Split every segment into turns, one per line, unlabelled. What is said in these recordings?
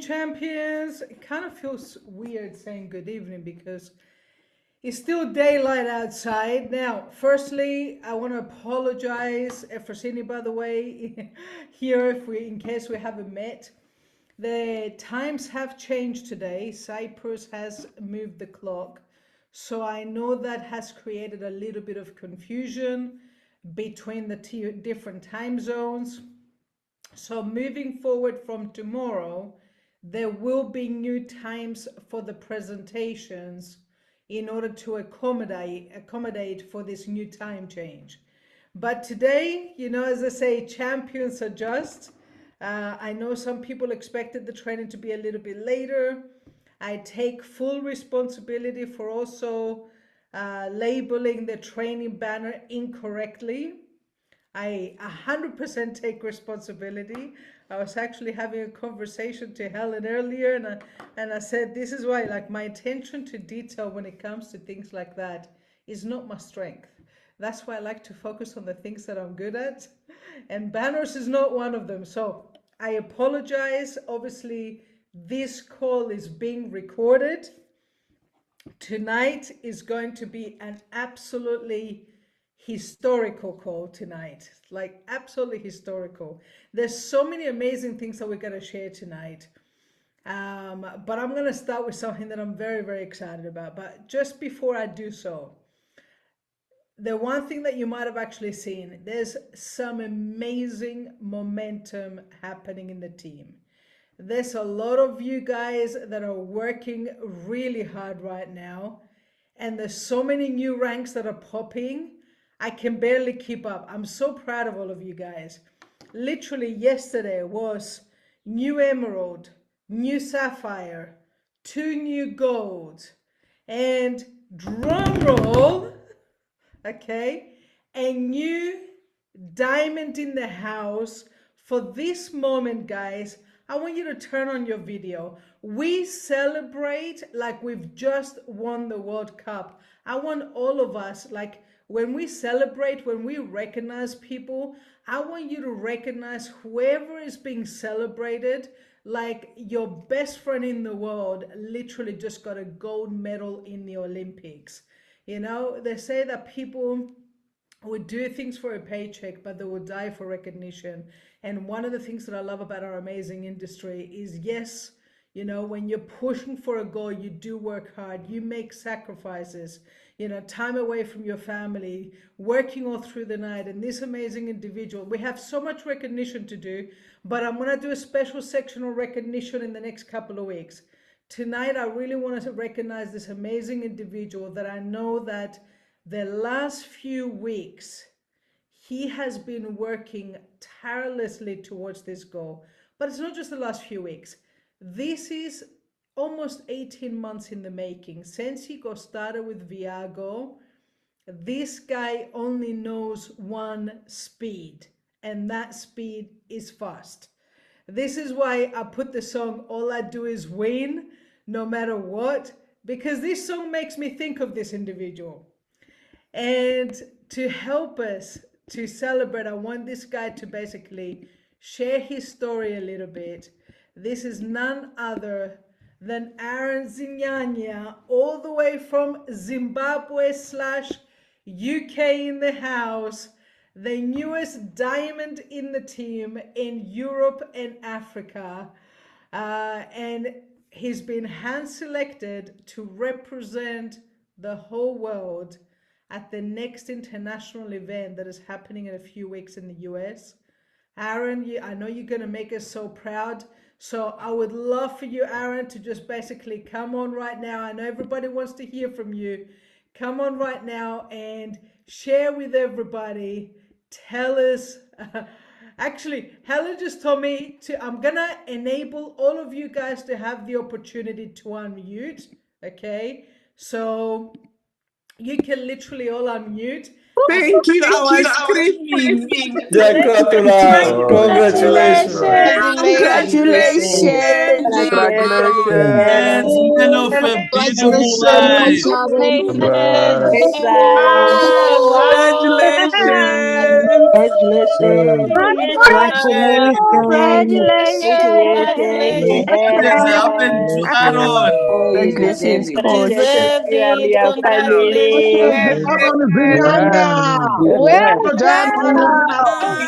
champions. It kind of feels weird saying good evening because it's still daylight outside. Now, firstly, I want to apologize for Sydney, by the way, here in case we haven't met. The times have changed today. Cyprus has moved the clock. So I know that has created a little bit of confusion between the two different time zones. So moving forward from tomorrow, there will be new times for the presentations in order to accommodate for this new time change. But today, as I say, champions adjust. I know some people expected the training to be a little bit later. I take full responsibility for also labeling the training banner incorrectly. I 100% take responsibility. I was actually having a conversation to Helen earlier, and I said, this is why, like, my attention to detail when it comes to things like that is not my strength. That's why I like to focus on the things that I'm good at, and banners is not one of them. So I apologize. Obviously, this call is being recorded. Tonight is going to be an absolutely historical call tonight, like absolutely historical. There's so many amazing things that we're going to share tonight, but I'm going to start with something that I'm very, very excited about. But just before I do so, the one thing that you might have actually seen, there's some amazing momentum happening in the team. There's a lot of you guys that are working really hard right now, and there's so many new ranks that are popping. I can barely keep up. I'm so proud of all of you guys. Literally yesterday was new emerald, new sapphire, 2 new golds, and drum roll, okay, a new diamond in the house. For this moment, guys, I want you to turn on your video. We celebrate like we've just won the World Cup. I want all of us, like, when we celebrate, when we recognize people, I want you to recognize whoever is being celebrated like your best friend in the world literally just got a gold medal in the Olympics. They say that people would do things for a paycheck, but they would die for recognition. And one of the things that I love about our amazing industry is, yes, when you're pushing for a goal, you do work hard, you make sacrifices, time away from your family, working all through the night. And this amazing individual, we have so much recognition to do, but I'm going to do a special section on recognition in the next couple of weeks. Tonight, I really want to recognize this amazing individual that I know that the last few weeks, he has been working tirelessly towards this goal. But it's not just the last few weeks. This is almost 18 months in the making. Since he got started with Viago, this guy only knows one speed, and that speed is fast. This is why I put the song All I Do Is Win, no matter what, because this song makes me think of this individual. And to help us to celebrate, I want this guy to basically share his story a little bit. This is none other than Aaron ZINYANYA, all the way from Zimbabwe/UK in the house, the newest diamond in the team in Europe and Africa. And he's been hand-selected to represent the whole world at the next international event that is happening in a few weeks in the US. Aaron, I know you're going to make us so proud. So I would love for you, Aaron, to just basically come on right now. I know everybody wants to hear from you. Come on right now and share with everybody. Tell us. Actually, Helen just told me I'm going to enable all of you guys to have the opportunity to unmute. Okay. So you can literally all unmute.
Thank you, our screaming.
Yeah, congratulations.
Congratulations.
Congratulations.
Men of a beautiful life.
Congrats.
Congratulations. Congratulations.
Congratulations.
This happened to Aaron.
You deserve
Congratulations,
it.
You
coach.
deserve it. Congratulations.
Zinyanya.
Well
Well done,
done.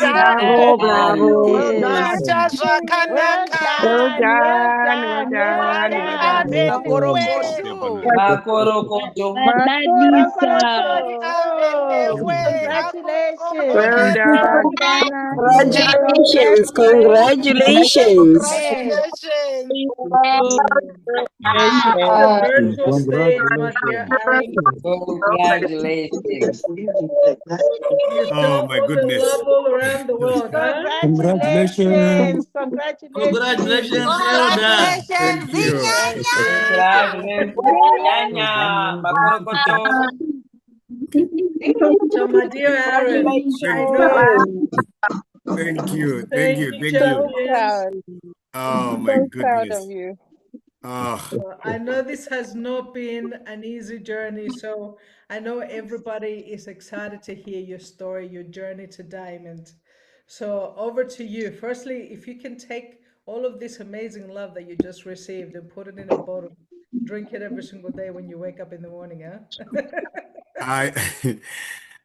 Zinyanya.
Bravo,
Well
bravo.
done. Well
Well
done. Well
done, well
done. Well
done, well
done.
done.
Amenewe.
Makorokoto.
Makorokoto.
Well
Congratulations.
done.
Congratulations, congratulations.
Amen.
The
Congratulations.
virtual stage, my dear Aaron.
Congratulations.
You
Oh
show
my
all the
goodness.
love all around the world, huh?
Congratulations.
Congratulations. Congratulations.
Congratulations, Elder.
Thank you.
Congratulations, Nyanya. Makorokoto.
So, my dear Aaron, I
Thank,
know.
thank you. Thank
Thank
you.
you,
Thank you.
champions.
Oh my goodness. Oh,
I know this has not been an easy journey, so I know everybody is excited to hear your story, your journey to Diamond. So over to you. Firstly, if you can take all of this amazing love that you just received and put it in a bottle, drink it every single day when you wake up in the morning, huh?
I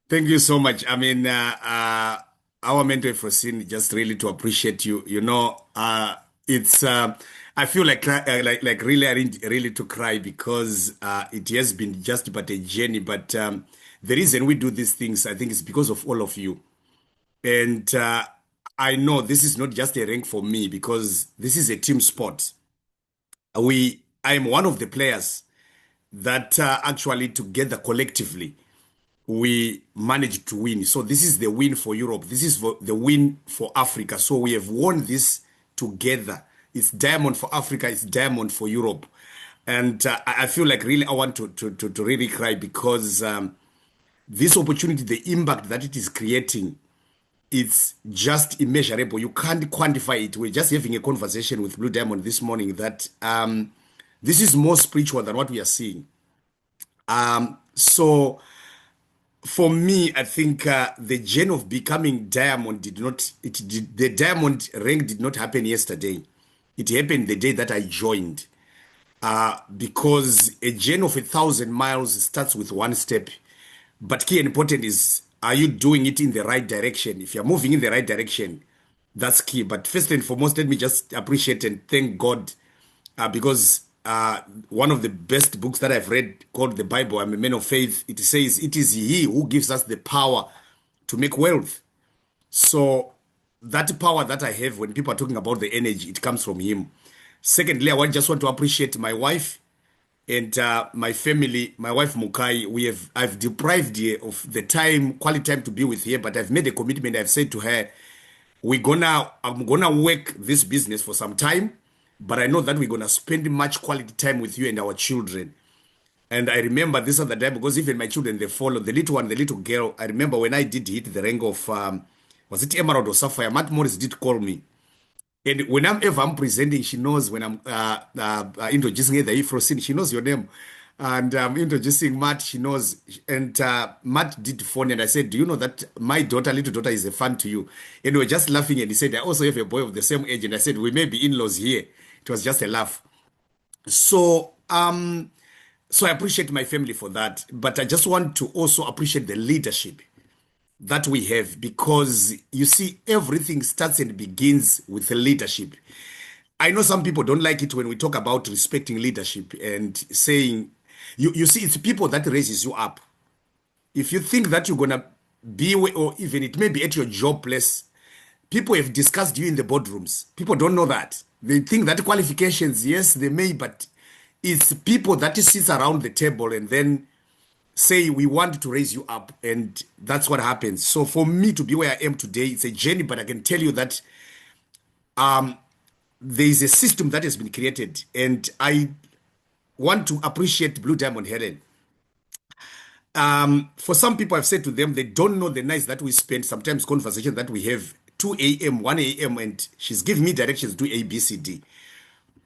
thank you so much. I mean, our mentor Frosine, just really to appreciate you. It's I feel like really really to cry because it has been just but a journey. But the reason we do these things, I think, is because of all of you. And I know this is not just a rank for me because this is a team sport. I am one of the players that actually together collectively we managed to win. So this is the win for Europe. This is the win for Africa. So we have won this together. It's diamond for Africa. It's diamond for Europe. And I feel like really I want to really cry because this opportunity, the impact that it is creating, it's just immeasurable. You can't quantify it. We're just having a conversation with Blue Diamond this morning that this is more spiritual than what we are seeing. So for me, I think the journey of becoming diamond the diamond rank did not happen yesterday. It happened the day that I joined. Because a journey of 1,000 miles starts with one step. But key and important is, are you doing it in the right direction? If you're moving in the right direction, that's key. But first and foremost, let me just appreciate and thank God because one of the best books that I've read called the Bible, I'm a man of faith, it says, it is He who gives us the power to make wealth. So that power that I have when people are talking about the energy, it comes from Him. Secondly, just want to appreciate my wife and my family, my wife Mukai. I've deprived her of the time, quality time to be with her, but I've made a commitment. I've said to her, I'm gonna work this business for some time, but I know that we're gonna spend much quality time with you and our children. And I remember this other time because even my children, they follow the little one, the little girl. I remember when I did hit the rank of was it Emerald or Sapphire? Matt Morris did call me. And when I'm presenting, she knows when I'm introducing her the Ifrosin, she knows your name. And I'm introducing Matt, she knows. And Matt did phone and I said, do you know that my daughter, little daughter, is a fan to you? And we were just laughing and he said, I also have a boy of the same age. And I said, we may be in-laws here. It was just a laugh. So, so I appreciate my family for that. But I just want to also appreciate the leadership that we have because you see everything starts and begins with the leadership. I know some people don't like it when we talk about respecting leadership and saying you see it's people that raises you up. If you think that you're gonna be or even it may be at your job place, people have discussed you in the boardrooms. People don't know that. They think that qualifications, yes, they may, but it's people that sits around the table and then say we want to raise you up, and that's what happens. So for me to be where I am today, it's a journey, but I can tell you that there is a system that has been created, and I want to appreciate Blue Diamond Helen. For some people, I've said to them, they don't know the nights that we spend, sometimes conversation that we have 2 a.m., 1 a.m., and she's giving me directions, do A, B, C, D.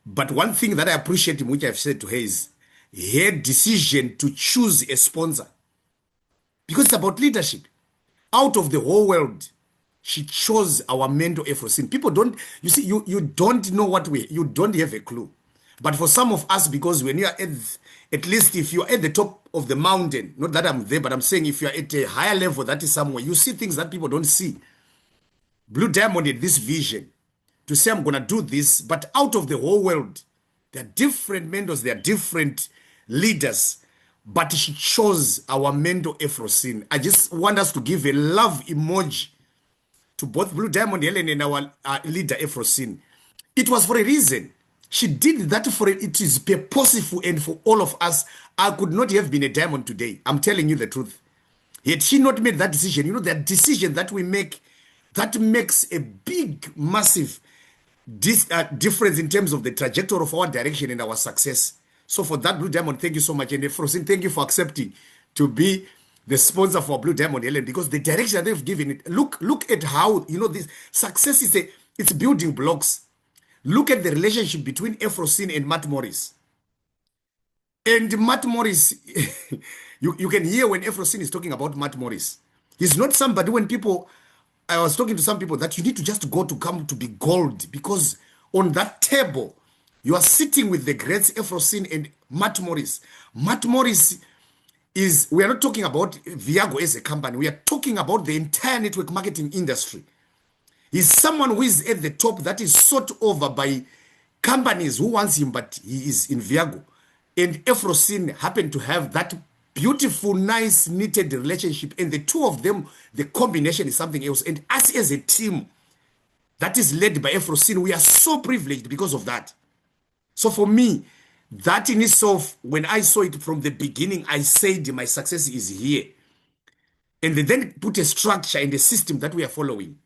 But one thing that I appreciate, which I've said to her, is her decision to choose a sponsor. Because it's about leadership. Out of the whole world, she chose our mentor Efrosin. People don't, you see, you don't know you don't have a clue. But for some of us, because when you are at least if you're at the top of the mountain, not that I'm there, but I'm saying if you're at a higher level, that is somewhere, you see things that people don't see. Blue Diamond had this vision to say, I'm going to do this, but out of the whole world, there are different mentors, there are different leaders, but she chose our mentor Efrosin. I just want us to give a love emoji to both Blue Diamond Helen and our leader Efrosin. It was for a reason. She did that for it is purposeful, and for all of us. I could not have been a diamond today. I'm telling you the truth. Had she not made that decision, you know, that decision that we make, that makes a big, massive difference in terms of the trajectory of our direction and our success. So for that, Blue Diamond, thank you so much. And Efrosin, thank you for accepting to be the sponsor for Blue Diamond Helen, because the direction they've given it, look at how, you know, this success is it's building blocks. Look at the relationship between Efrosin and Matt Morris. And Matt Morris, you can hear when Efrosin is talking about Matt Morris. He's not somebody I was talking to some people that you need to just go to come to be gold, because on that table, you are sitting with the greats Efrosin and Matt Morris. Matt Morris we are not talking about Viago as a company. We are talking about the entire network marketing industry. He's someone who is at the top that is sought over by companies who wants him, but he is in Viago. And Efrosin happened to have that beautiful, nice, knitted relationship. And the two of them, the combination is something else. And us as a team that is led by Efrosin, we are so privileged because of that. So for me, that in itself, when I saw it from the beginning, I said my success is here. And they then put a structure and a system that we are following.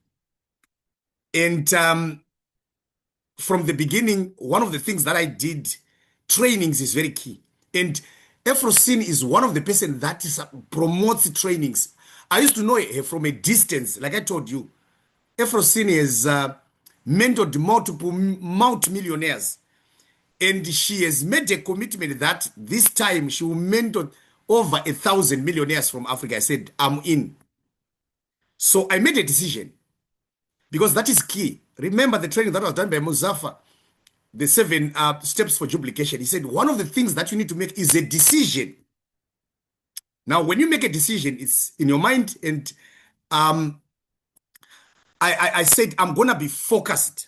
And from the beginning, one of the things that I did, trainings is very key. And Efrosin is one of the person that promotes trainings. I used to know her from a distance, like I told you. Efrosin has mentored multiple multi-millionaires. And she has made a commitment that this time she will mentor over 1,000 millionaires from Africa. I said, I'm in. So I made a decision, because that is key. Remember the training that was done by Muzaffar, the 7 steps for duplication. He said, one of the things that you need to make is a decision. Now, when you make a decision, it's in your mind. And I said, I'm going to be focused.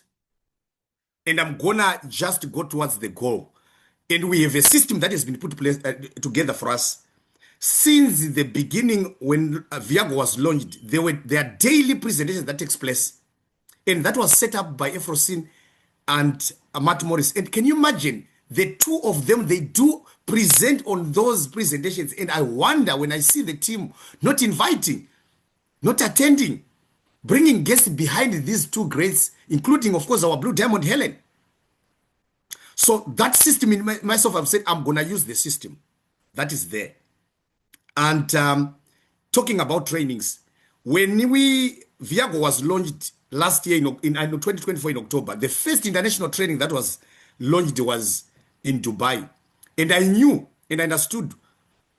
And I'm going to just go towards the goal. And we have a system that has been put together for us. Since the beginning, when Viago was launched, there are daily presentations that takes place. And that was set up by Efrosin and Matt Morris. And can you imagine, the two of them, they do present on those presentations. And I wonder when I see the team not inviting, not attending, bringing guests behind these two greats, including, of course, our Blue Diamond Helen. So that system, in myself, I've said, I'm going to use the system that is there. And talking about trainings, when Viago was launched last year in 2024 in October, the first international training that was launched was in Dubai. And I knew and understood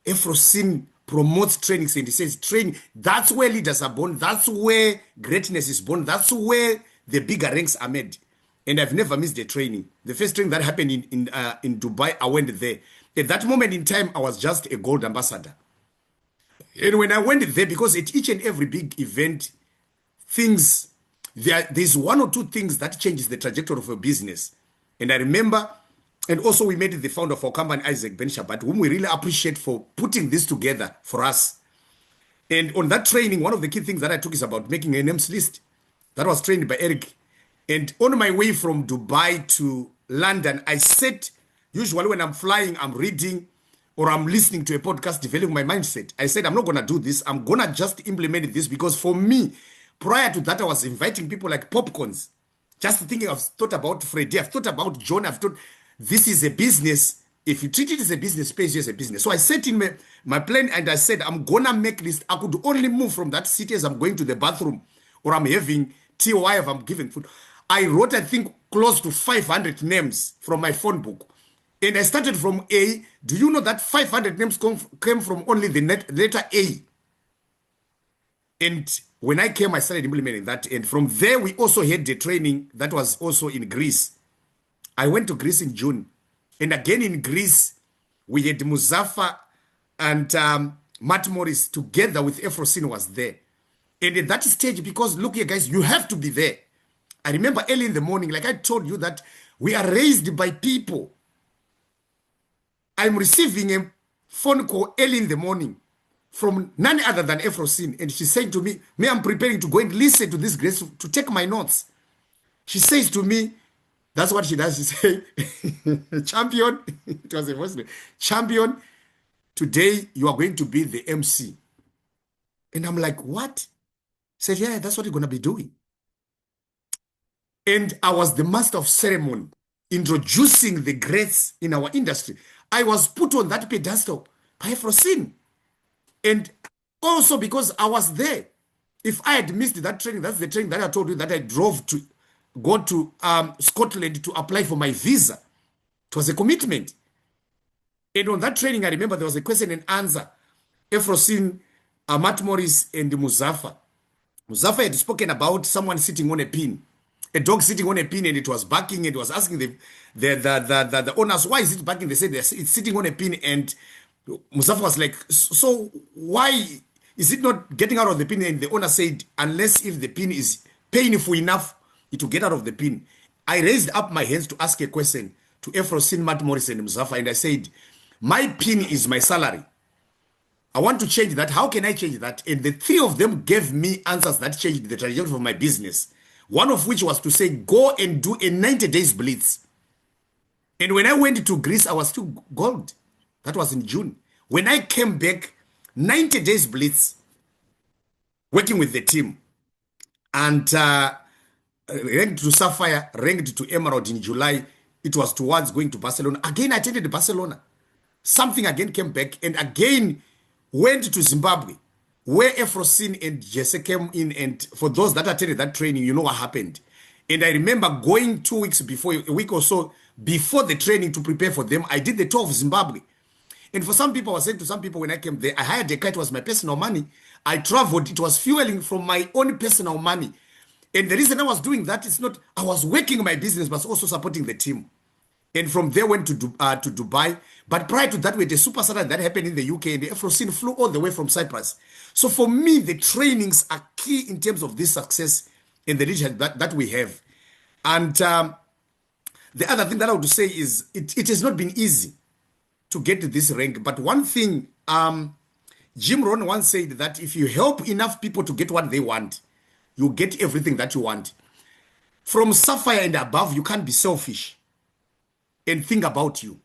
Efrosin promotes trainings, and he says, train, that's where leaders are born, that's where greatness is born, that's where the bigger ranks are made. And I've never missed a training. The first training that happened in Dubai, I went there. At that moment in time, I was just a gold ambassador. And when I went there, because at each and every big event, there's one or two things that changes the trajectory of a business. And I remember, and also we made the founder of our company, Isaac Ben Shabbat, whom we really appreciate for putting this together for us. And on that training, one of the key things that I took is about making a names list. That was trained by Eric. And on my way from Dubai to London, I said, usually when I'm flying, I'm reading or I'm listening to a podcast, developing my mindset. I said, I'm not going to do this. I'm going to just implement this, because for me, prior to that, I was inviting people like popcorns. Just thinking, I've thought about Freddie, I've thought about John, I've thought this is a business. If you treat it as a business, space as a business. So I set in my plan, and I said, I'm going to make this. I could only move from that city as I'm going to the bathroom, or I'm having tea, or if I'm giving food. I wrote, I think, close to 500 names from my phone book. And I started from A. Do you know that 500 names came from only the letter A? And when I came, I started implementing that. And from there, we also had the training that was also in Greece. I went to Greece in June. And again in Greece, we had Muzafa and Matt Morris together with Efrosin was there. And at that stage, because look here, guys, you have to be there. I remember early in the morning, like I told you, that we are raised by people. I'm receiving a phone call early in the morning from none other than Efrosin. And she's saying to me, I'm preparing to go and listen to this grace to take my notes. She says to me, that's what she does. She say, champion, it was a voice, champion, today you are going to be the MC. And I'm like, what? Said, yeah, that's what you're going to be doing. And I was the master of ceremony, introducing the greats in our industry. I was put on that pedestal by Efrosin. And also because I was there. If I had missed that training, that's the training that I told you that I drove to go to Scotland to apply for my visa. It was a commitment. And on that training, I remember there was a question and answer. Efrosin, Matt Morris, and Muzafa. Muzafa had spoken about someone sitting on a pin. A dog sitting on a pin, and it was barking, and it was asking the owners, why is it barking? They said it's sitting on a pin, and Muzafa was like, so why is it not getting out of the pin? And the owner said, unless if the pin is painful enough, it will get out of the pin. I raised up my hands to ask a question to Efrosin, Matt Morris, and Muzafa, and I said, my pin is my salary. I want to change that. How can I change that? And the three of them gave me answers that changed the trajectory of my business. One of which was to say, go and do a 90 days blitz. And when I went to Greece, I was still gold. That was in June. When I came back, 90 days blitz, working with the team. And ranked to Sapphire, ranked to Emerald in July. It was towards going to Barcelona. Again, I attended Barcelona. Something again came back and again went to Zimbabwe, where Efrosin and Jesse came in. And for those that attended that training, you know what happened. And I remember going 2 weeks before, a week or so before the training to prepare for them. I did the tour of Zimbabwe. And for some people, I was saying to some people when I came there, I hired a car, it was my personal money. I traveled, it was fueling from my own personal money. And the reason I was doing that is not, I was working my business, but also supporting the team. And from there went to Dubai. But prior to that, we had a super Saturday that happened in the UK, and the Efrosin flew all the way from Cyprus. So for me, the trainings are key in terms of this success in the region that we have. And the other thing that I would say is it has not been easy to get to this rank. But one thing, Jim Rohn once said that if you help enough people to get what they want, you get everything that you want. From Sapphire and above, you can't be selfish and think about you.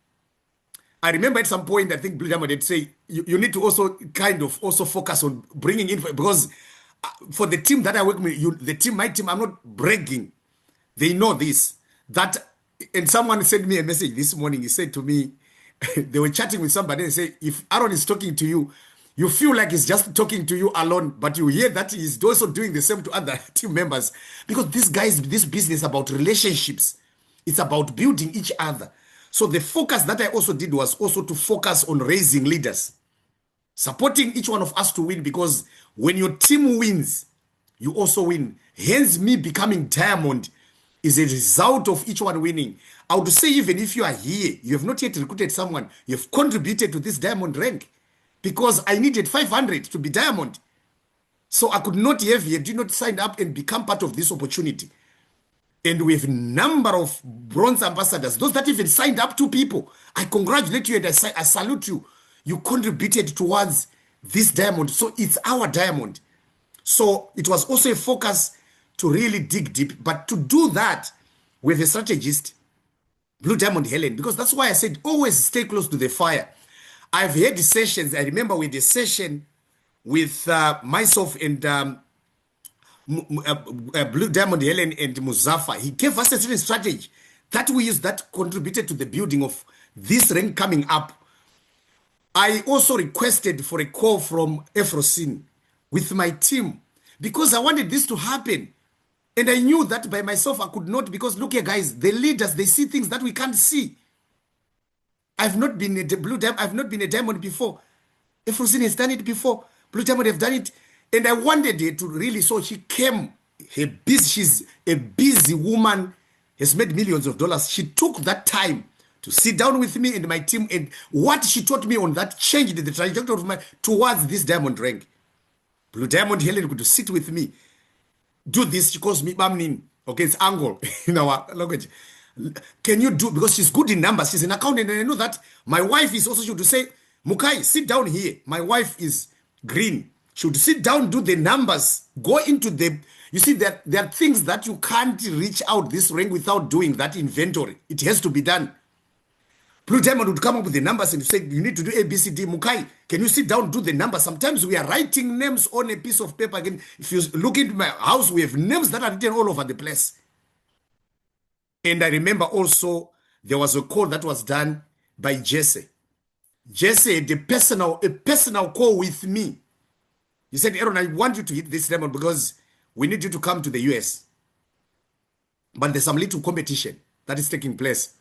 I remember at some point, I think Blue Diamond had say, you need to also kind of also focus on bringing in, because for the team that I work with, the team, my team, I'm not bragging. They know this. And someone sent me a message this morning. He said to me, they were chatting with somebody and say, if Aaron is talking to you, you feel like he's just talking to you alone, but you hear that he's also doing the same to other team members. Because this business is about relationships. It's about building each other. So the focus that I also did was also to focus on raising leaders, supporting each one of us to win, because when your team wins, you also win. Hence, me becoming diamond is a result of each one winning. I would say even if you are here, you have not yet recruited someone, you have contributed to this diamond rank, because I needed 500 to be diamond. So I could not have yet, did not sign up and become part of this opportunity. And we have a number of bronze ambassadors. Those that even signed up, 2 people. I congratulate you and I salute you. You contributed towards this diamond. So it's our diamond. So it was also a focus to really dig deep. But to do that with a strategist, Blue Diamond Helen, because that's why I said always stay close to the fire. I've had the sessions. I remember we had a session with myself and Blue Diamond Helen and Muzafa. He gave us a certain strategy that we used that contributed to the building of this rank coming up. I also requested for a call from Efrosin with my team because I wanted this to happen. And I knew that by myself I could not, because look here guys, the leaders, they see things that we can't see. I've not been a diamond before. Efrosin has done it before. Blue Diamond have done it. And I wanted her to really, so she came, she's a busy woman, has made millions of dollars. She took that time to sit down with me and my team, and what she taught me on that changed the trajectory of my towards this diamond rank. Blue Diamond Helen could sit with me. Do this, she calls me Bamnin. Okay, it's angle in our language. Can you do, because she's good in numbers, she's an accountant, and I know that my wife is also, she would say, Mukai, sit down here. My wife is green. She would sit down, do the numbers, go into the, you see, there are things that you can't reach out this rank without doing that inventory. It has to be done. Blue Diamond would come up with the numbers and say, you need to do A, B, C, D. Mukai, can you sit down, do the numbers? Sometimes we are writing names on a piece of paper. Again, if you look into my house, we have names that are written all over the place. And I remember also there was a call that was done by Jesse. Jesse had a personal call with me. He said, Aaron, I want you to hit this diamond because we need you to come to the US. But there's some little competition that is taking place.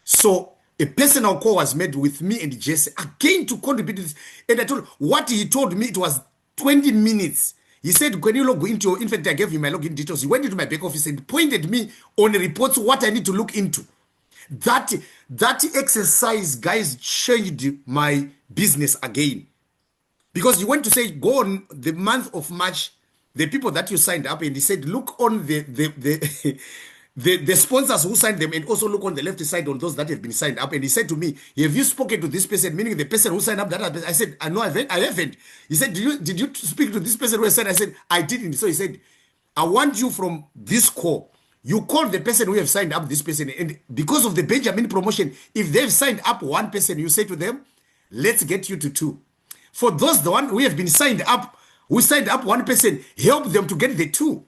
So a personal call was made with me and Jesse again to contribute to this. And I told what he told me, it was 20 minutes. He said, when you log into your, in fact, I gave him my login details. He went into my back office and pointed me on reports what I need to look into. That exercise, guys, changed my business again. Because you went to say, go on the month of March, the people that you signed up, and he said, look on the sponsors who signed them, and also look on the left side on those that have been signed up. And he said to me, have you spoken to this person, meaning the person who signed up that? I said, I know I haven't. He said, did you speak to this person who has signed? I said, I didn't. So he said, I want you from this call. You call the person who have signed up this person, and because of the Benjamin promotion, if they've signed up one person, you say to them, let's get you to 2. For those, the one who have been signed up, who signed up one person, help them to get the 2.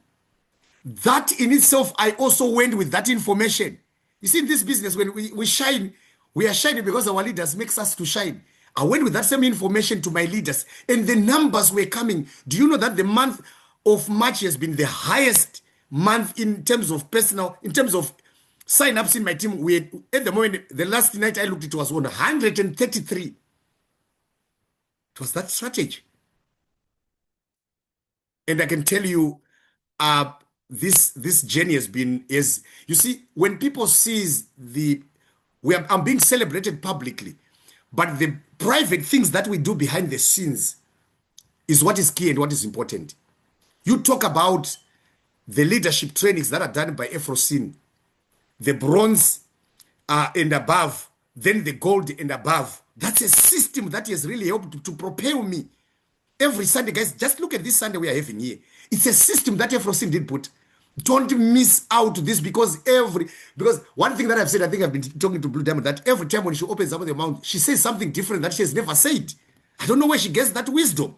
That in itself, I also went with that information. You see, in this business, when we shine, we are shining because our leaders makes us to shine. I went with that same information to my leaders, and the numbers were coming. Do you know that the month of March has been the highest month in terms of sign-ups in my team? We had, at the moment, the last night I looked, it was 133. It was that strategy. And I can tell you, this journey has been, you see, when people sees I'm being celebrated publicly, but the private things that we do behind the scenes is what is key and what is important. You talk about the leadership trainings that are done by Efrosin, the bronze and above, then the gold and above. That's a system that has really helped to propel me. Every Sunday, guys, just look at this Sunday we are having here. It's a system that Efrosin did put. Don't miss out this, because one thing that I've said, I think I've been talking to Blue Diamond, that every time when she opens up her mouth, she says something different that she has never said. I don't know where she gets that wisdom.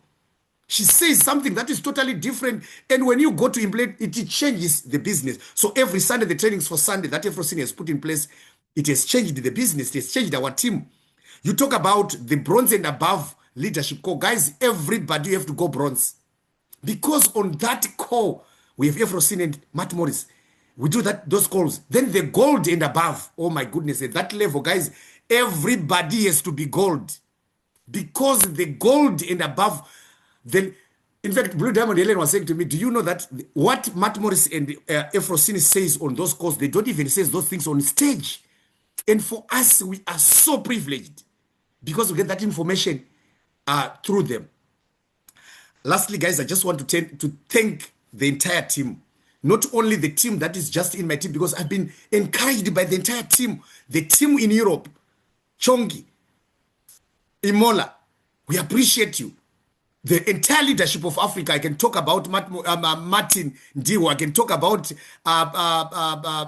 She says something that is totally different, and when you go to implement it, it changes the business. So every Sunday, the trainings for Sunday that Efrosin has put in place, it has changed the business, it has changed our team. You talk about the bronze and above leadership call. Guys, everybody have to go bronze. Because on that call, we have Efrosin and Matt Morris. We do those calls. Then the gold and above. Oh my goodness, at that level, guys, everybody has to be gold. Because the gold and above, then, in fact, Blue Diamond Helen was saying to me, do you know that what Matt Morris and Efrosin says on those calls, they don't even say those things on stage. And for us, we are so privileged because we get that information through them. Lastly, guys, I just want to thank the entire team. Not only the team that is just in my team, because I've been encouraged by the entire team. The team in Europe, Chongi, Imola, we appreciate you. The entire leadership of Africa, I can talk about Martin Ndiwo, I can talk about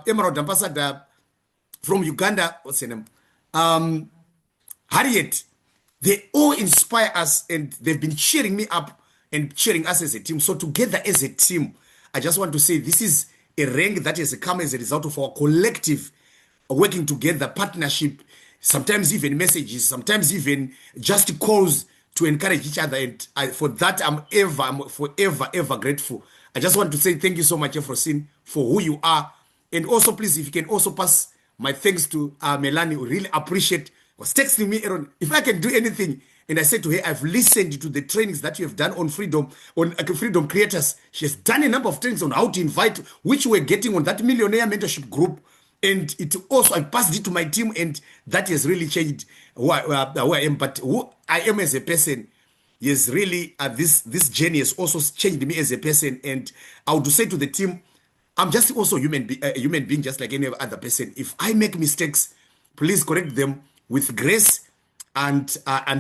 Emerald Ambassador from Uganda, what's her name? Harriet. They all inspire us, and they've been cheering me up and cheering us as a team. So together as a team, I just want to say this is a rank that has come as a result of our collective working together, partnership, sometimes even messages, sometimes even just calls to encourage each other. And for that, I'm forever, ever grateful. I just want to say thank you so much, Efrosin, for who you are. And also, please, if you can also pass my thanks to Melanie, we really appreciate. Was texting me, Aaron, if I can do anything, And I said to her, I've listened to the trainings that you have done on Freedom Creators. She has done a number of trainings on how to invite, which we're getting on that millionaire mentorship group. And it also, I passed it to my team, and that has really changed who I am. But who I am as a person, yes, really, this journey has also changed me as a person. And I would say to the team, I'm just also a human being, just like any other person. If I make mistakes, please correct them with grace and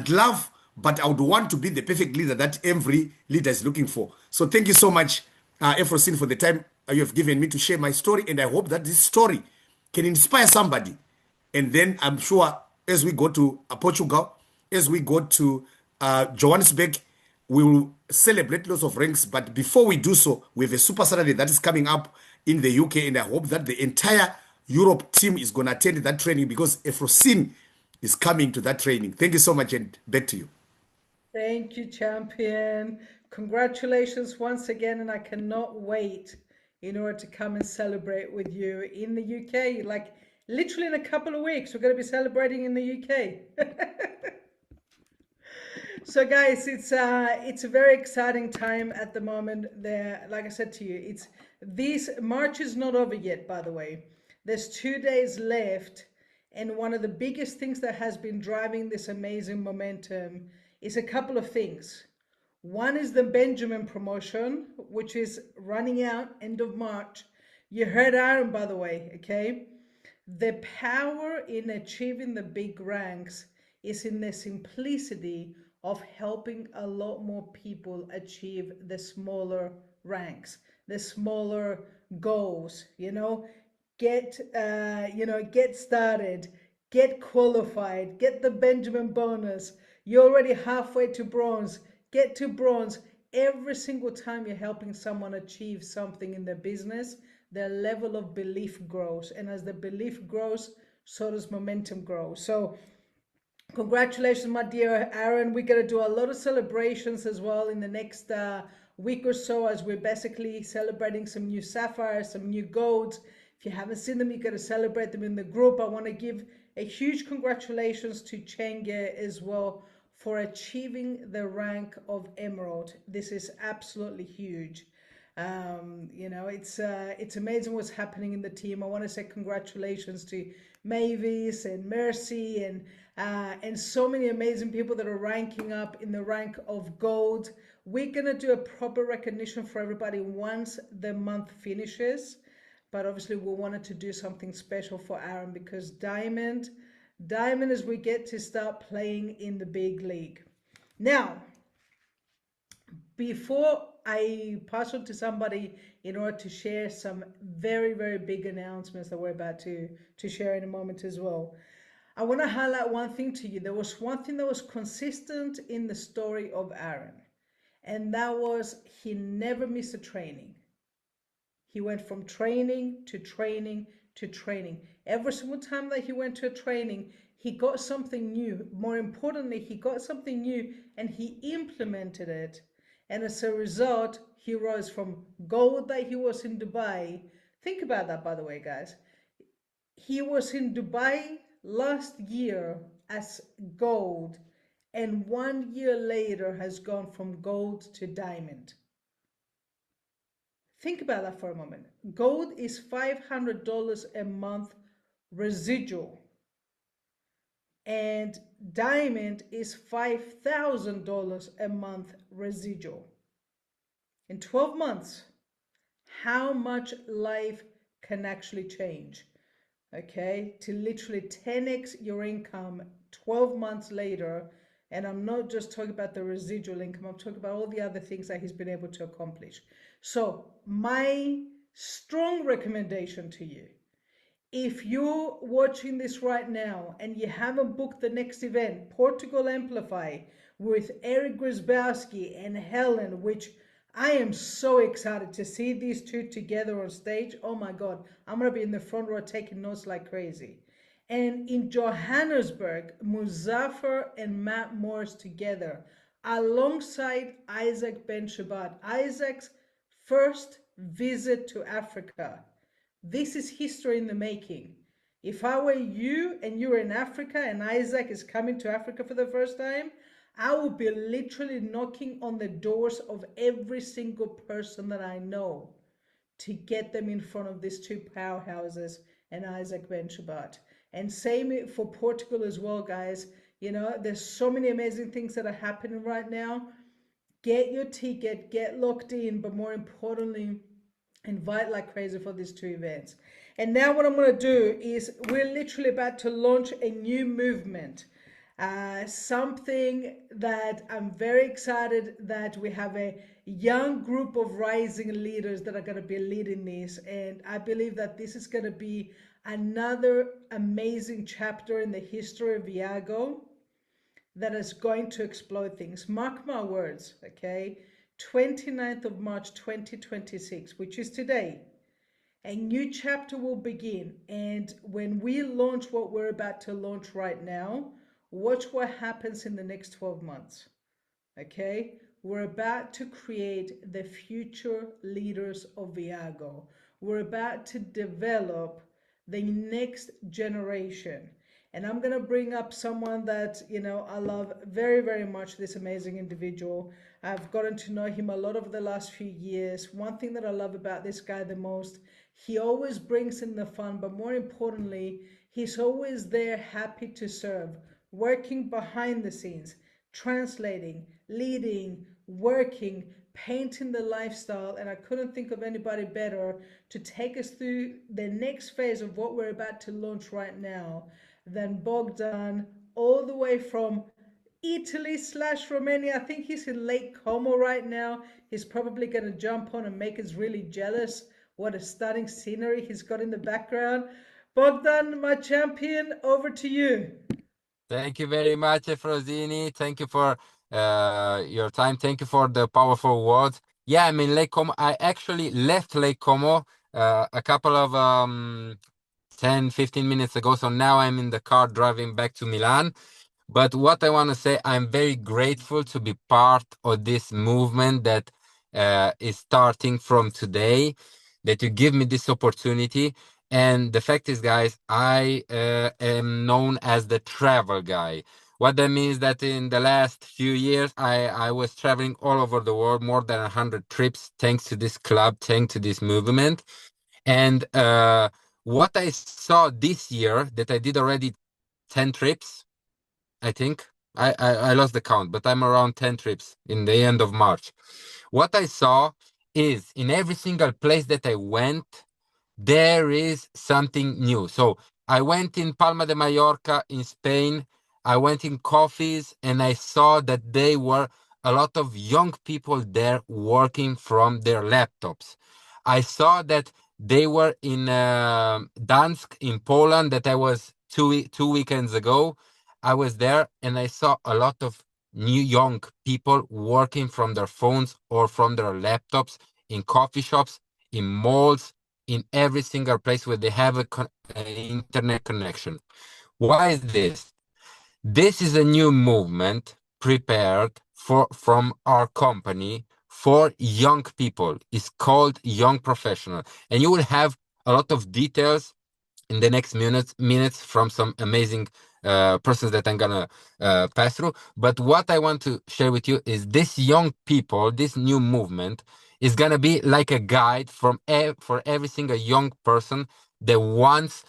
love. But I would want to be the perfect leader that every leader is looking for. So thank you so much, Efrosin, for the time you have given me to share my story. And I hope that this story can inspire somebody. And then I'm sure as we go to Portugal, as we go to Johannesburg, we will celebrate lots of ranks. But before we do so, we have a Super Saturday that is coming up in the UK. And I hope that the entire Europe team is going to attend that training, because Efrosin is coming to that training. Thank you so much, and back to you.
Thank you, champion. Congratulations once again, and I cannot wait in order to come and celebrate with you in the UK. Like literally in a couple of weeks, we're going to be celebrating in the UK. So guys, it's a very exciting time at the moment. There, like I said to you, March is not over yet, by the way. There's 2 days left, and one of the biggest things that has been driving this amazing momentum is a couple of things. One is the Benjamin promotion, which is running out end of March. You heard Aaron, by the way, okay? The power in achieving the big ranks is in the simplicity of helping a lot more people achieve the smaller ranks, the smaller goals, get started, get qualified, get the Benjamin bonus. You're already halfway to bronze, get to bronze. Every single time you're helping someone achieve something in their business, their level of belief grows. And as the belief grows, so does momentum grow. So congratulations, my dear Aaron. We're going to do a lot of celebrations as well in the next week or so, as we're basically celebrating some new sapphires, some new golds. If you haven't seen them, you're going to celebrate them in the group. I want to give a huge congratulations to Chenge as well for achieving the rank of Emerald. This is absolutely huge. It's amazing what's happening in the team. I want to say congratulations to Mavis and Mercy and so many amazing people that are ranking up in the rank of gold. We're gonna do a proper recognition for everybody once the month finishes, but obviously we wanted to do something special for Aaron, because Diamond is we get to start playing in the big league. Now, before I pass on to somebody in order to share some very, very big announcements that we're about to share in a moment as well, I want to highlight one thing to you. There was one thing that was consistent in the story of Aaron, and that was he never missed a training. He went from training to training to training. Every single time that he went to a training, he got something new. More importantly, he got something new and he implemented it. And as a result, he rose from gold that he was in Dubai. Think about that, by the way, guys. He was in Dubai last year as gold, and 1 year later has gone from gold to diamond. Think about that for a moment. Gold is $500 a month residual, and diamond is $5,000 a month residual. In 12 months, how much life can actually change? Okay, to literally 10x your income 12 months later. And I'm not just talking about the residual income, I'm talking about all the other things that he's been able to accomplish. So my strong recommendation to you, if you're watching this right now and you haven't booked the next event, Portugal Amplify with Eric Grzybowski and Helen, which I am so excited to see these two together on stage. Oh my God, I'm going to be in the front row taking notes like crazy. And in Johannesburg, Muzaffar and Matt Morris together, alongside Isaac Ben Shabbat. Isaac's first visit to Africa. This is history in the making. If I were you and you were in Africa and Isaac is coming to Africa for the first time, I will be literally knocking on the doors of every single person that I know to get them in front of these two powerhouses and Isaac Benchabat. And same for Portugal as well, guys. You know, there's so many amazing things that are happening right now. Get your ticket, get locked in, but more importantly, invite like crazy for these two events. And now what I'm going to do is we're literally about to launch a new movement. Something that I'm very excited that we have a young group of rising leaders that are going to be leading this. And I believe that this is going to be another amazing chapter in the history of Viago that is going to explode things. Mark my words, okay? 29th of March 2026, which is today, a new chapter will begin. And when we launch what we're about to launch right now, watch what happens in the next 12 months. Okay? We're about to create the future leaders of Viago. We're about to develop the next generation. And I'm going to bring up someone that, you know, I love very, very much, this amazing individual. I've gotten to know him a lot over the last few years. One thing that I love about this guy the most, he always brings in the fun, but more importantly, he's always there happy to serve, working behind the scenes, translating, leading, working, painting the lifestyle. And I couldn't think of anybody better to take us through the next phase of what we're about to launch right now than Bogdan, all the way from Italy / Romania. I think he's in Lake Como right now. He's probably going to jump on and make us really jealous. What a stunning scenery he's got in the background. Bogdan, my champion, over to you.
Thank you very much, Efrosini. Thank you for your time. Thank you for the powerful words. Yeah, I'm in Lake Como. I actually left Lake Como a couple of 10, 15 minutes ago. So now I'm in the car driving back to Milan. But what I want to say, I'm very grateful to be part of this movement that is starting from today, that you give me this opportunity. And the fact is, guys, I am known as the travel guy. What that means that in the last few years, I was traveling all over the world, more than 100 trips, thanks to this club, thanks to this movement. And what I saw this year, that I did already 10 trips, I think. I lost the count, but I'm around 10 trips in the end of March. What I saw is in every single place that I went, there is something new. So I went in Palma de Mallorca in Spain. I went in coffees and I saw that they were a lot of young people there working from their laptops. I saw that they were in Dansk in Poland that I was two weekends ago. I was there and I saw a lot of new young people working from their phones or from their laptops in coffee shops, in malls, in every single place where they have an internet connection. Why is this? This is a new movement prepared from our company for young people. It's called Young Professional. And you will have a lot of details in the next minutes from some amazing persons that I'm gonna pass through. But what I want to share with you is this young people, this new movement is gonna be like a guide for every single young person that wants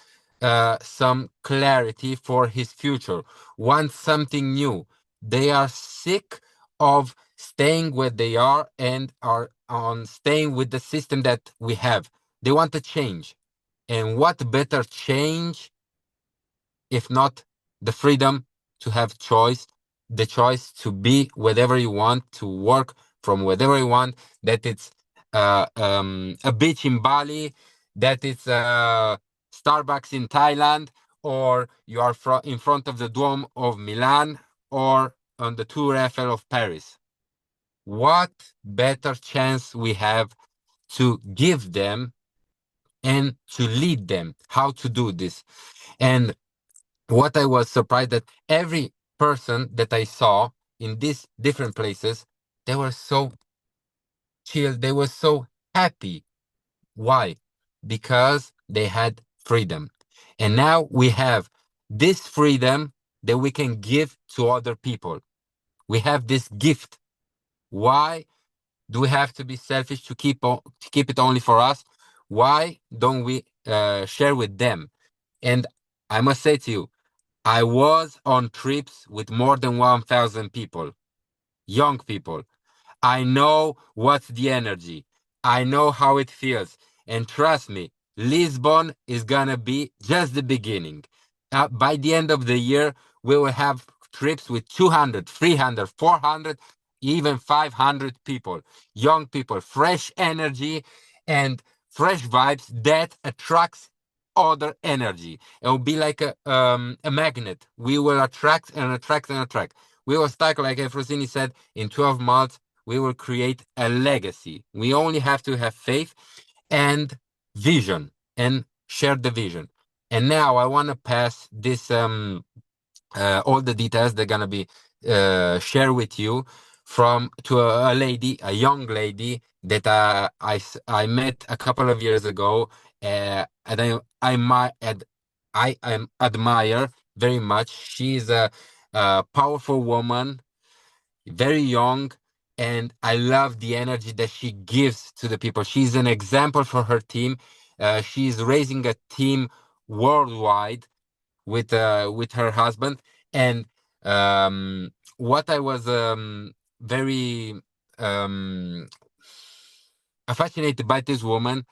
some clarity for his future, wants something new. They are sick of staying where they are and are on staying with the system that we have. They want to change. And what better change if not the freedom to have choice, the choice to be whatever you want, to work from whatever you want, that it's a beach in Bali, that it's Starbucks in Thailand, or you are in front of the Dome of Milan, or on the Tour Eiffel of Paris. What better chance we have to give them and to lead them how to do this. And what I was surprised that every person that I saw in these different places, they were so chill, they were so happy. Why? Because they had freedom. And now we have this freedom that we can give to other people. We have this gift. Why do we have to be selfish to keep it only for us? Why don't we share with them? And I must say to you, I was on trips with more than 1,000 people, young people. I know what's the energy. I know how it feels. And trust me, Lisbon is gonna be just the beginning. By the end of the year, we will have trips with 200, 300, 400, even 500 people, young people, fresh energy and fresh vibes that attracts other energy. It will be like a magnet. We will attract and attract and attract. We will start, like Efrosini said, in 12 months, we will create a legacy. We only have to have faith and vision and share the vision. And now I want to pass this all the details they're gonna be share with you from to a lady, a young lady that I met a couple of years ago, and I admire very much. She's a powerful woman, very young, and I love the energy that she gives to the people. She's an example for her team. She's raising a team worldwide with her husband. And what I was very fascinated by this woman,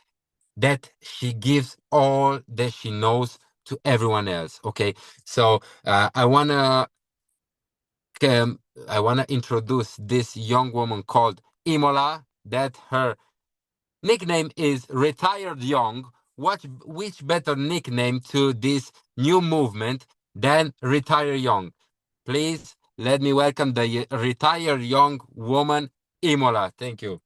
that she gives all that she knows to everyone else. Okay, so I wanna introduce this young woman called Imola, that her nickname is Retired Young. Which better nickname to this new movement than Retire Young? Please let me welcome the Retired Young woman, Imola. Thank you.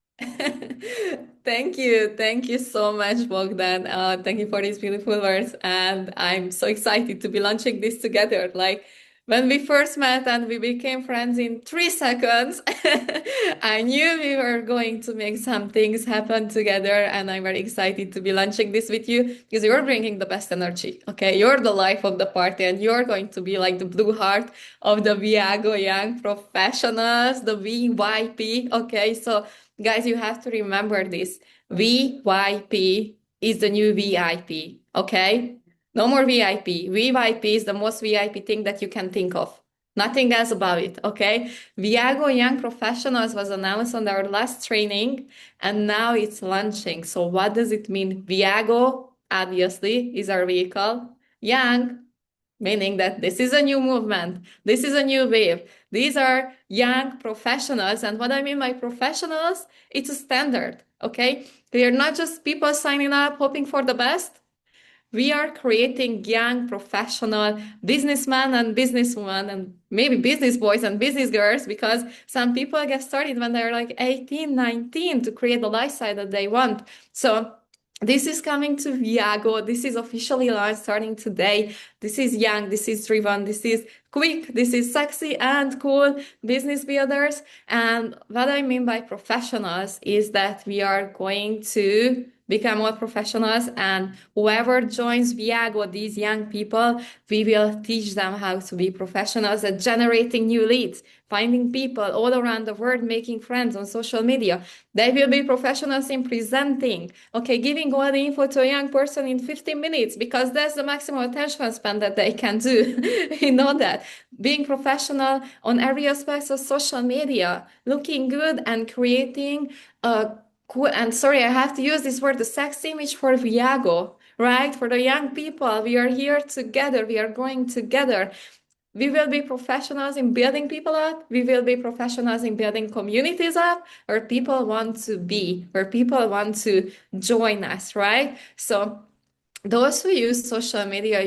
Thank you so much, Bogdan. Thank you for these beautiful words, and I'm so excited to be launching this together. Like when we first met and we became friends in 3 seconds, I knew we were going to make some things happen together, and I'm very excited to be launching this with you because you're bringing the best energy. Okay, you're the life of the party, and you're going to be like the blue heart of the Viago Young Professionals, the VYP. Okay, so guys, you have to remember this. VYP is the new VIP, okay? No more VIP. VYP is the most VIP thing that you can think of. Nothing else about it, okay? Viago Young Professionals was announced on our last training, and now it's launching. So what does it mean? Viago, obviously, is our vehicle. Young, meaning that this is a new movement. This is a new wave. These are young professionals. And what I mean by professionals, it's a standard, okay? They are not just people signing up, hoping for the best. We are creating young professional businessmen and businesswomen and maybe business boys and business girls, because some people get started when they're like 18, 19 to create the lifestyle that they want. So this is coming to Viago. This is officially launched starting today. This is young, this is driven, this is quick, this is sexy and cool business builders. And what I mean by professionals is that we are going to become more professionals, and whoever joins Viago, these young people, we will teach them how to be professionals at generating new leads, finding people all around the world, making friends on social media. They will be professionals in presenting, okay, giving all the info to a young person in 15 minutes, because that's the maximum attention span that they can do. You know that. Being professional on every aspect of social media, looking good and creating a cool, and sorry, I have to use this word, the sex image for Viago, right? For the young people, we are here together, we are growing together. We will be professionals in building people up. We will be professionals in building communities up where people want to be, where people want to join us, right? So those who use social media,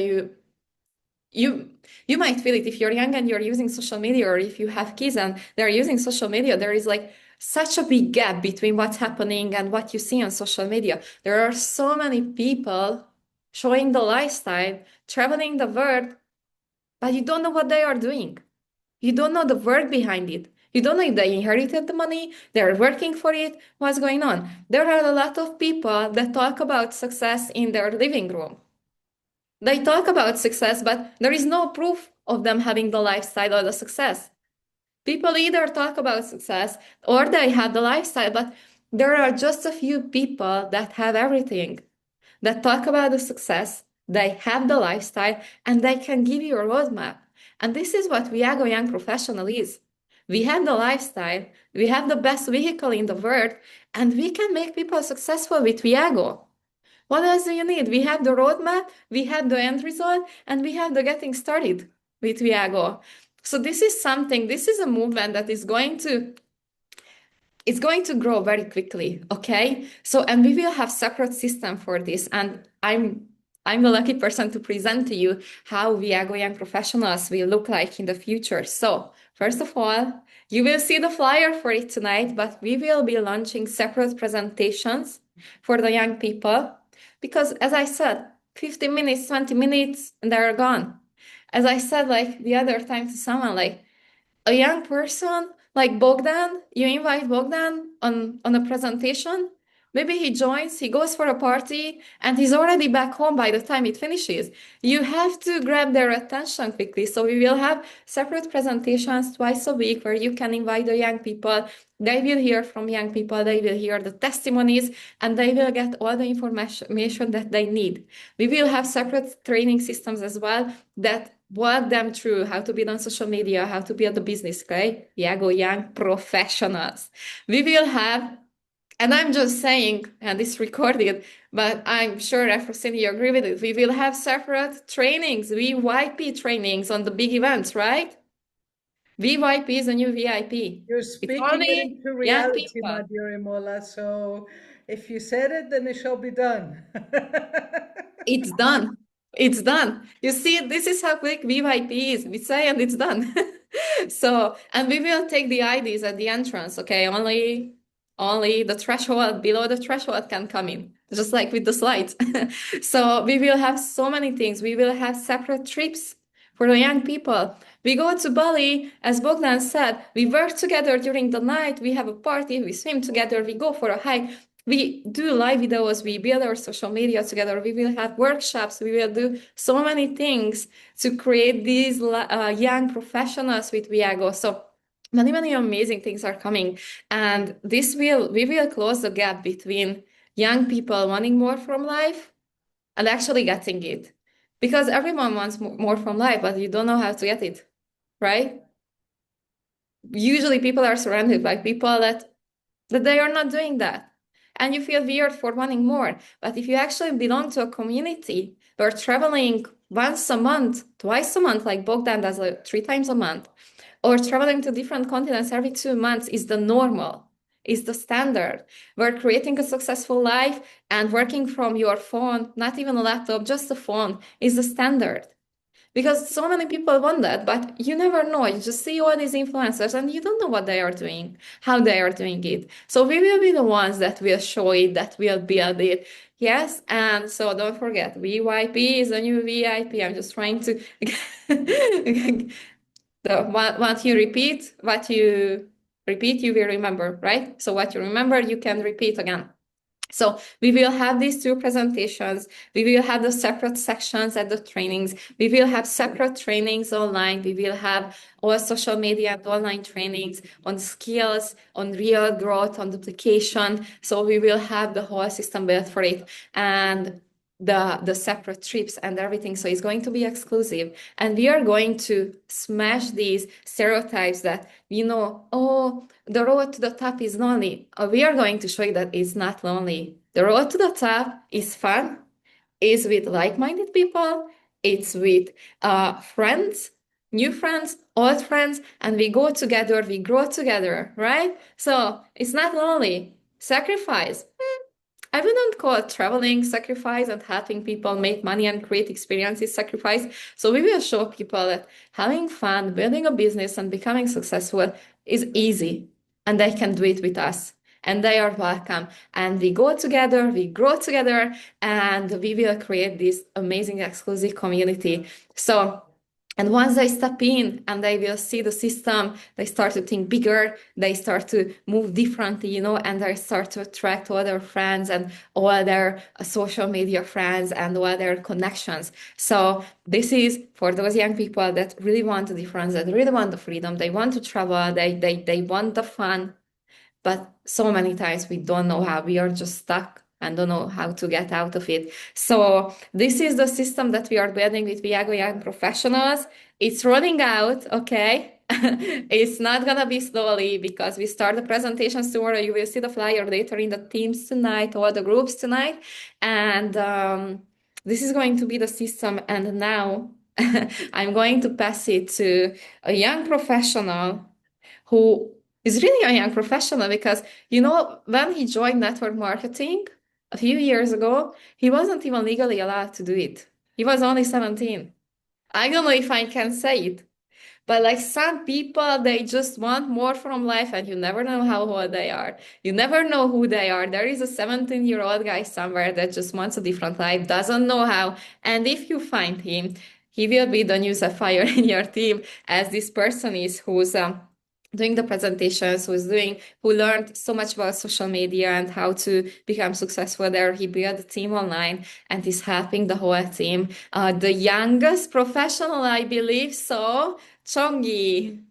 you might feel it if you're young and you're using social media, or if you have kids and they're using social media, there is like such a big gap between what's happening and what you see on social media. There are so many people showing the lifestyle, traveling the world, but you don't know what they are doing. You don't know the work behind it. You don't know if they inherited the money, they're working for it, what's going on. There are a lot of people that talk about success in their living room. They talk about success, but there is no proof of them having the lifestyle or the success. People either talk about success or they have the lifestyle, but there are just a few people that have everything, that talk about the success, they have the lifestyle, and they can give you a roadmap. And this is what Viago Young Professional is. We have the lifestyle, we have the best vehicle in the world, and we can make people successful with Viago. What else do you need? We have the roadmap, we have the end result, and we have the getting started with Viago. So this is something, this is a movement that is going to grow very quickly, okay? So, and we will have separate system for this, and I'm the lucky person to present to you how Viago Young Professionals will look like in the future. So, first of all, you will see the flyer for it tonight, but we will be launching separate presentations for the young people, because as I said, 15 minutes, 20 minutes, and they're gone. As I said, like the other time to someone, like a young person like Bogdan, you invite Bogdan on a presentation, maybe he joins, he goes for a party, and he's already back home by the time it finishes. You have to grab their attention quickly. So we will have separate presentations twice a week where you can invite the young people. They will hear from young people, they will hear the testimonies, and they will get all the information that they need. We will have separate training systems as well that walk them through how to build on social media, how to build a business, okay? Viago Young Professionals. We will have, and I'm just saying, and it's recorded, but I'm sure Efrosini, you agree with it. We will have separate trainings, VYP trainings on the big events, right? VYP is a new VIP.
You're
It's
speaking it
only
into
young
reality,
people.
my dear Imola. So if you said it, then it shall be done.
It's done. It's done. You see, this is how quick VYP is. We say and it's done. So, and we will take the IDs at the entrance, okay? Only the threshold, below the threshold can come in, just like with the slides. So we will have so many things. We will have separate trips for the young people. We go to Bali, as Bogdan said, we work together during the night, we have a party, we swim together, we go for a hike. We do live videos, we build our social media together, we will have workshops, we will do so many things to create these young professionals with Viago. So many amazing things are coming. And we will close the gap between young people wanting more from life and actually getting it. Because everyone wants more from life, but you don't know how to get it, right? Usually people are surrounded by people that they are not doing that. And you feel weird for wanting more. But if you actually belong to a community where traveling once a month, twice a month, like Bogdan does 3 times a month, or traveling to different continents every 2 months is the normal, is the standard. We're creating a successful life, and working from your phone, not even a laptop, just a phone, is the standard. Because so many people want that, but you never know. You just see all these influencers and you don't know what they are doing, how they are doing it. So we will be the ones that will show it, that will build it. Yes, and so don't forget, VYP is a new VIP. I'm just trying to so what you repeat, you will remember, right? So what you remember, you can repeat again. So we will have these 2 presentations. We will have the separate sections at the trainings. We will have separate trainings online. We will have all social media and online trainings on skills, on real growth, on duplication. So we will have the whole system built for it. And the separate trips and everything. So it's going to be exclusive. And we are going to smash these stereotypes that, oh, the road to the top is lonely. We are going to show you that it's not lonely. The road to the top is fun, is with like-minded people, it's with friends, new friends, old friends, and we go together, we grow together, right? So it's not lonely. Sacrifice. I wouldn't call traveling sacrifice and helping people make money and create experiences sacrifice. So we will show people that having fun, building a business and becoming successful is easy, and they can do it with us. And they are welcome. And we go together, we grow together, and we will create this amazing exclusive community. So And once they step in and they will see the system, they start to think bigger, they start to move differently, you know, and they start to attract all their friends and all their social media friends and all their connections. So this is for those young people that really want the difference, that really want the freedom, they want to travel, they want the fun, but so many times we don't know how. We are just stuck and don't know how to get out of it. So this is the system that we are building with Viago Young Professionals. It's rolling out, okay? It's not gonna be slowly because we start the presentations tomorrow. You will see the flyer later in the teams tonight or the groups tonight. And this is going to be the system. And now I'm going to pass it to a young professional who is really a young professional because, you know, when he joined network marketing a few years ago, he wasn't even legally allowed to do it. He was only 17. I don't know if I can say it, but like some people, they just want more from life and you never know how old they are. You never know who they are. There is a 17-year-old guy somewhere that just wants a different life, doesn't know how. And if you find him, he will be the new sapphire in your team as this person is who's doing the presentations, who learned so much about social media and how to become successful there. He built a team online and is helping the whole team. The youngest professional, I believe so, Chongi.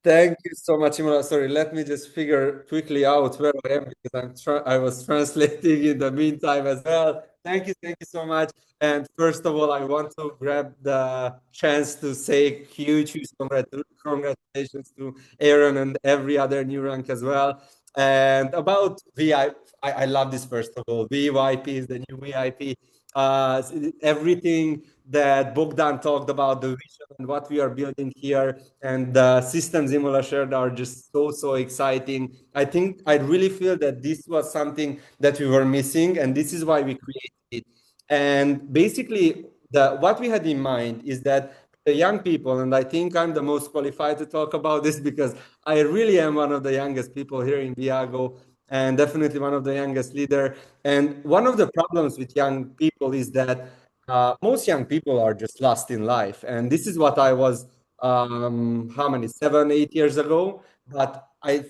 Thank you so much, Imola. Sorry, let me just figure quickly out where I am because I was translating in the meantime as well. Thank you so much. And first of all, I want to grab the chance to say huge congratulations to Aaron and every other new rank as well. And about VIP, I love this first of all. VYP is the new VIP. Everything that Bogdan talked about, the vision and what we are building here, and the systems Imola shared are just so exciting. I really feel that this was something that we were missing, and this is why we created it. And basically, what we had in mind is that the young people, and I think I'm the most qualified to talk about this because I really am one of the youngest people here in Viago, and definitely one of the youngest leader. And one of the problems with young people is that most young people are just lost in life. And this is what I was, how many, 7, 8 years ago. But I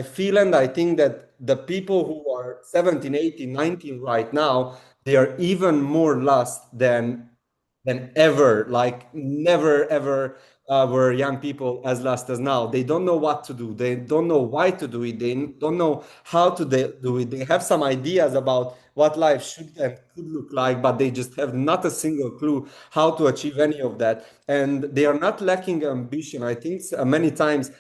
feel and I think that the people who are 17, 18, 19 right now, they are even more lost than ever, like never ever were young people as lost as now. They don't know what to do. They don't know why to do it. They don't know how to do it. They have some ideas about what life should and could look like, but they just have not a single clue how to achieve any of that. And they are not lacking ambition. I think many times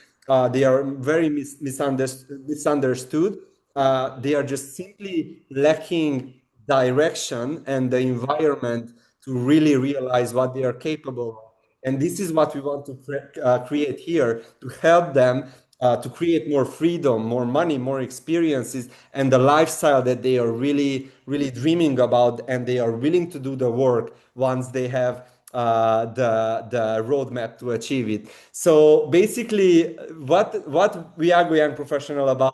they are very misunderstood. They are just simply lacking direction and the environment to really realize what they are capable of. And this is what we want to create here to help them to create more freedom, more money, more experiences, and the lifestyle that they are really dreaming about, and they are willing to do the work once they have the roadmap to achieve it. So basically, what we are Young Professional about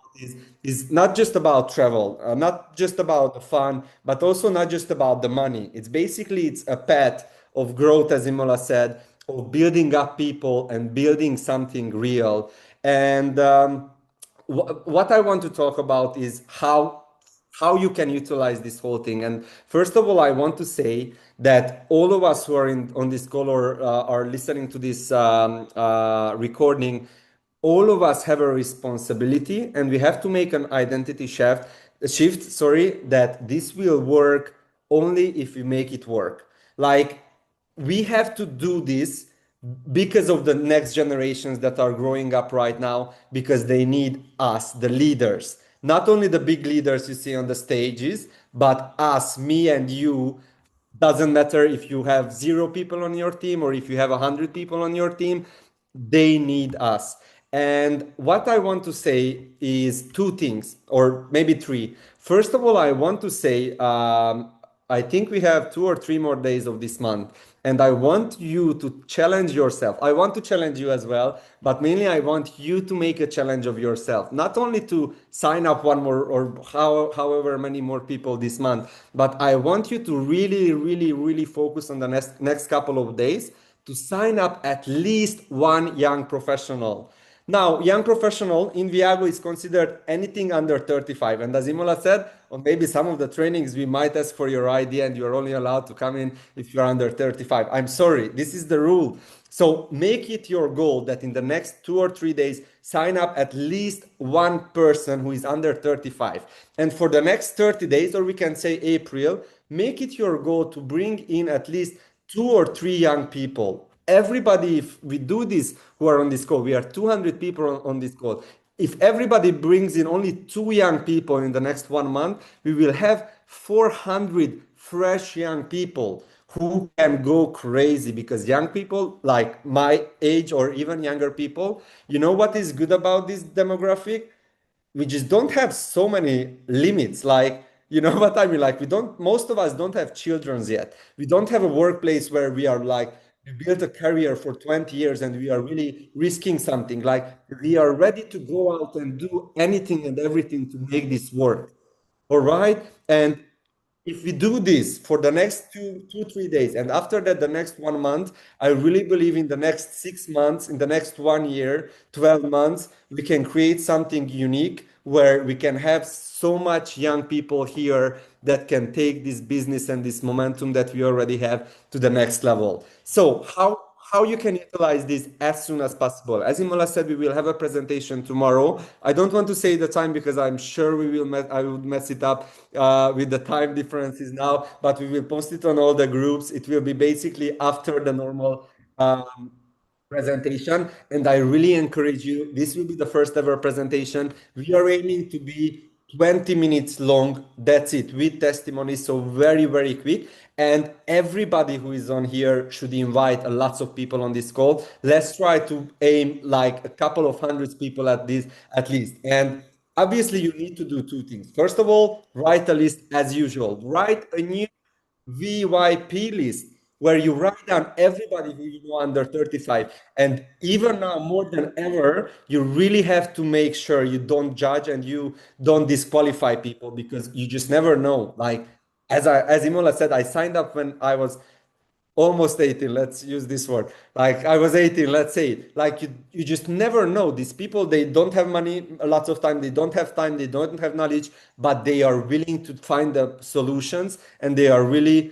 is not just about travel, not just about the fun, but also not just about the money. It's a path of growth, as Imola said, of building up people and building something real. And what I want to talk about is how you can utilize this whole thing. And first of all, I want to say that all of us who are on this call or are listening to this recording, all of us have a responsibility, and we have to make an identity shift, that this will work only if we make it work. Like, we have to do this because of the next generations that are growing up right now, because they need us, the leaders, not only the big leaders you see on the stages, but us, me and you. Doesn't matter if you have 0 people on your team or if you have 100 people on your team, they need us. And what I want to say is 2 things, or maybe 3. First of all, I want to say, I think we have 2 or 3 more days of this month. And I want you to challenge yourself. I want to challenge you as well, but mainly I want you to make a challenge of yourself, not only to sign up one more or however many more people this month, but I want you to really, really, really focus on the next couple of days to sign up at least one young professional. Now, young professional in Viago is considered anything under 35. And as Imola said, or maybe some of the trainings we might ask for your ID and you're only allowed to come in if you're under 35. I'm sorry, this is the rule. So make it your goal that in the next 2 or 3 days, sign up at least one person who is under 35. And for the next 30 days, or we can say April, make it your goal to bring in at least 2 or 3 young people. Everybody, if we do this, who are on this call, we are 200 people on this call. If everybody brings in only 2 young people in the next 1 month, we will have 400 fresh young people who can go crazy, because young people like my age or even younger people, you know what is good about this demographic? We just don't have so many limits. Like, you know what I mean? Like, most of us don't have children yet. We don't have a workplace where we are like, we built a career for 20 years and we are really risking something. Like, we are ready to go out and do anything and everything to make this work. All right. And if we do this for the next 3 days, and after that, the next 1 month, I really believe in the next 6 months, in the next 1 year, 12 months, we can create something unique where we can have so much young people here that can take this business and this momentum that we already have to the next level. So how you can utilize this as soon as possible. As Imola said, we will have a presentation tomorrow. I don't want to say the time because I'm sure I would mess it up with the time differences now, but we will post it on all the groups. It will be basically after the normal presentation, and I really encourage you. This will be the first ever presentation. We are aiming to be 20 minutes long. That's it, with testimonies, so very, very quick. And everybody who is on here should invite lots of people on this call. Let's try to aim like a couple of hundreds people at least. And obviously, you need to do 2 things. First of all, write a list as usual. Write a new VYP list where you write down everybody who you know under 35. And even now, more than ever, you really have to make sure you don't judge and you don't disqualify people, because you just never know. Like, as Imola said, I signed up when I was almost 18. Let's use this word. Like, I was 18, let's say. Like, you just never know. These people, they don't have money a lot of time, they don't have time, they don't have knowledge, but they are willing to find the solutions, and they are really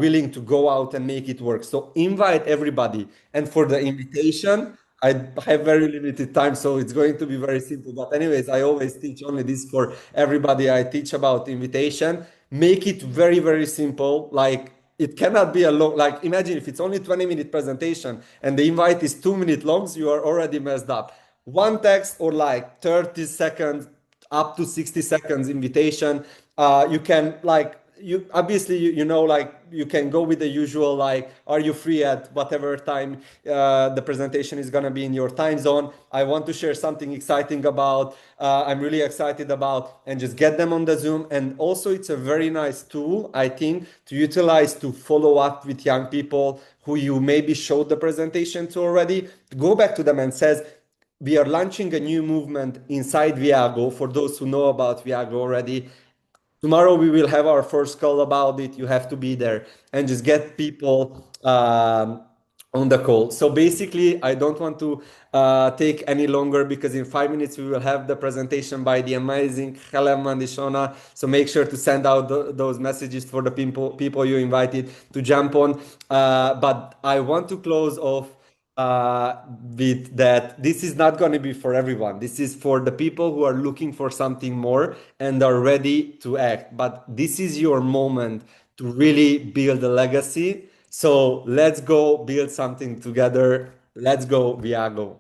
willing to go out and make it work. So invite everybody. And for the invitation, I have very limited time, so it's going to be very simple. But anyways, I always teach only this for everybody I teach about invitation. Make it very, very simple. Like, it cannot be a long, like, imagine if it's only 20-minute presentation and the invite is 2-minute long, you are already messed up. One text or like 30 seconds up to 60 seconds invitation. You can like, you obviously, you know, like, you can go with the usual, like, are you free at whatever time the presentation is going to be in your time zone. I want to share something exciting about, I'm really excited about, and just get them on the Zoom. And also, it's a very nice tool, I think, to utilize to follow up with young people who you maybe showed the presentation to already. Go back to them and says, we are launching a new movement inside Viago. For those who know about Viago already, tomorrow we will have our first call about it. You have to be there, and just get people on the call. So basically, I don't want to take any longer, because in 5 minutes we will have the presentation by the amazing Helen Mandishona. So make sure to send out those messages for the people you invited to jump on. But I want to close off with that. This is not going to be for everyone. This is for the people who are looking for something more and are ready to act. But this is your moment to really build a legacy. So let's go build something together. Let's go, Viago.